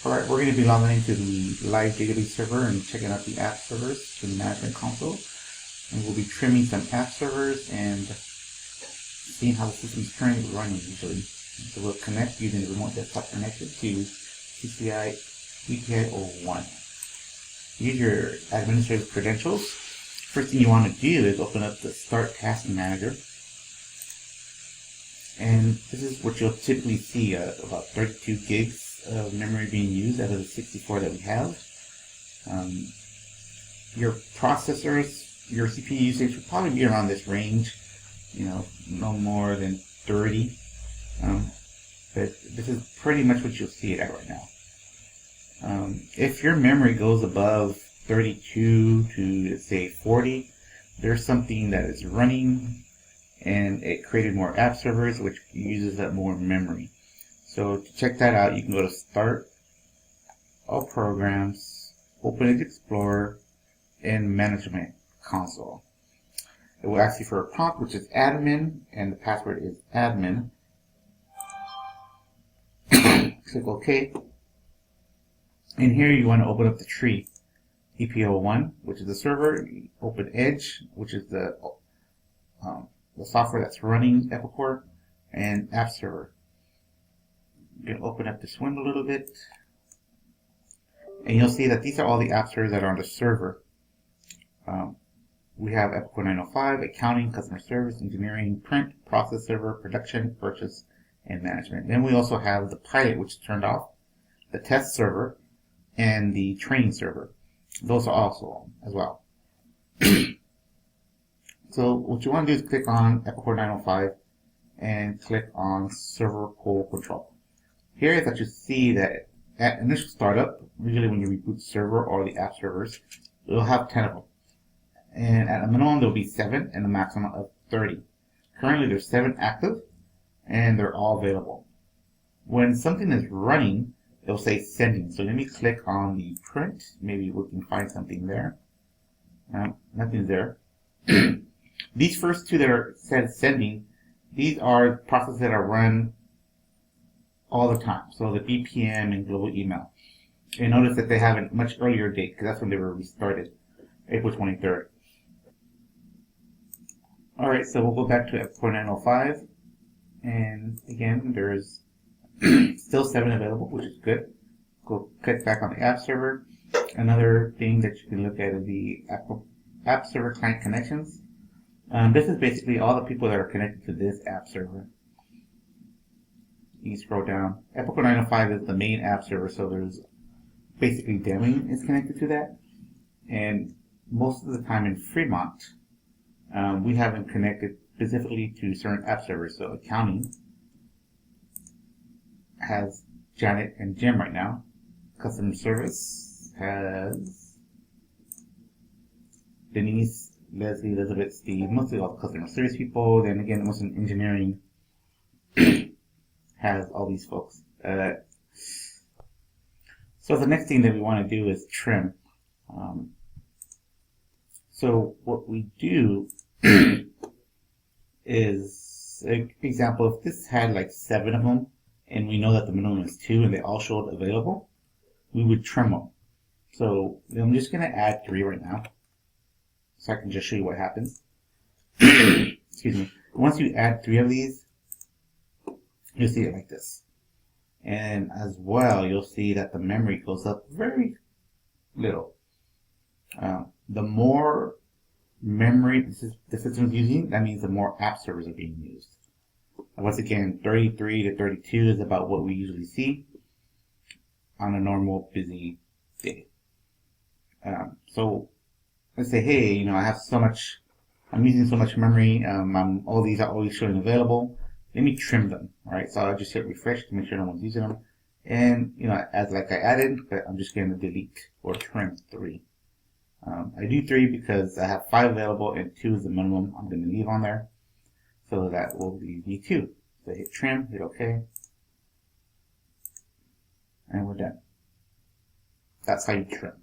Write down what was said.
Alright, we're going to be logging into the live database server and checking out the app servers in the management console. And we'll be trimming some app servers and seeing how the system is currently running usually. So we'll connect using the remote desktop connection to CCI VPI 01. Use your administrative credentials. First thing you want to do is open up the Start Task Manager. And this is what you'll typically see, about 32 gigs of memory being used out of the 64 that we have. Your processors, your CPU usage should probably be around this range, no more than 30. But this is pretty much what you'll see it at right now. If your memory goes above 32 to, let's say, 40, there's something that is running and it created more app servers, which uses up more memory. So to check that out, you can go to Start, All Programs, Open Edge Explorer, and Management Console. It will ask you for a prompt, which is admin, and the password is admin. Click OK. And here you want to open up the tree. EPO1, which is the server, Open Edge, which is the software that's running Epicor, and Appserver. You can open up this window a little bit, and you'll see that these are all the app servers that are on the server. We have Epicor 905, Accounting, Customer Service, Engineering, Print, Process Server, Production, Purchase, and Management. Then we also have the Pilot, which is turned off, the Test Server, and the Training Server. Those are also on as well. So what you want to do is click on Epicor 905 and click on Server Pool Control. Here is that you see that at initial startup, usually when you reboot the server or the app servers, it'll have 10 of them. And at a minimum, there'll be 7 and a maximum of 30. Currently, there's 7 active, and they're all available. When something is running, it'll say sending. So let me click on the print. Maybe we can find something there. Nothing's there. These first two that are said sending, these are processes that are run all the time. So the BPM and global email. And notice that they have a much earlier date because that's when they were restarted, April 23rd. Alright, so we'll go back to Epicor 905. And again, there's still 7 available, which is good. Go click back on the app server. Another thing that you can look at is the app server client connections. This is basically all the people that are connected to this app server. You can scroll down. Epicor 905 is the main app server, so there's basically Deming is connected to that. And most of the time in Fremont, we have them connected specifically to certain app servers. So Accounting has Janet and Jim right now. Customer Service has Denise, Leslie, Elizabeth, Steve, mostly all the customer service people. Then again, most in engineering has all these folks. So the next thing that we want to do is trim. So what we do is, example, if this had like 7 of them, and we know that the minimum is 2, and they all showed available, we would trim them. So I'm just going to add 3 right now, so I can just show you what happens. Excuse me. Once you add 3 of these, you'll see it like this. And as well, you'll see that the memory goes up very little. The more memory the system is using, that means the more app servers are being used. Once again, 33 to 32 is about what we usually see on a normal busy day. So let's say, hey, I have so much, I'm using so much memory, all these are always showing available. Let me trim them, alright? So I'll just hit refresh to make sure no one's using them. And, as like I added, but I'm just going to delete or trim 3. I do 3 because I have 5 available and 2 is the minimum I'm going to leave on there. So that will leave me 2. So hit trim, hit OK. And we're done. That's how you trim.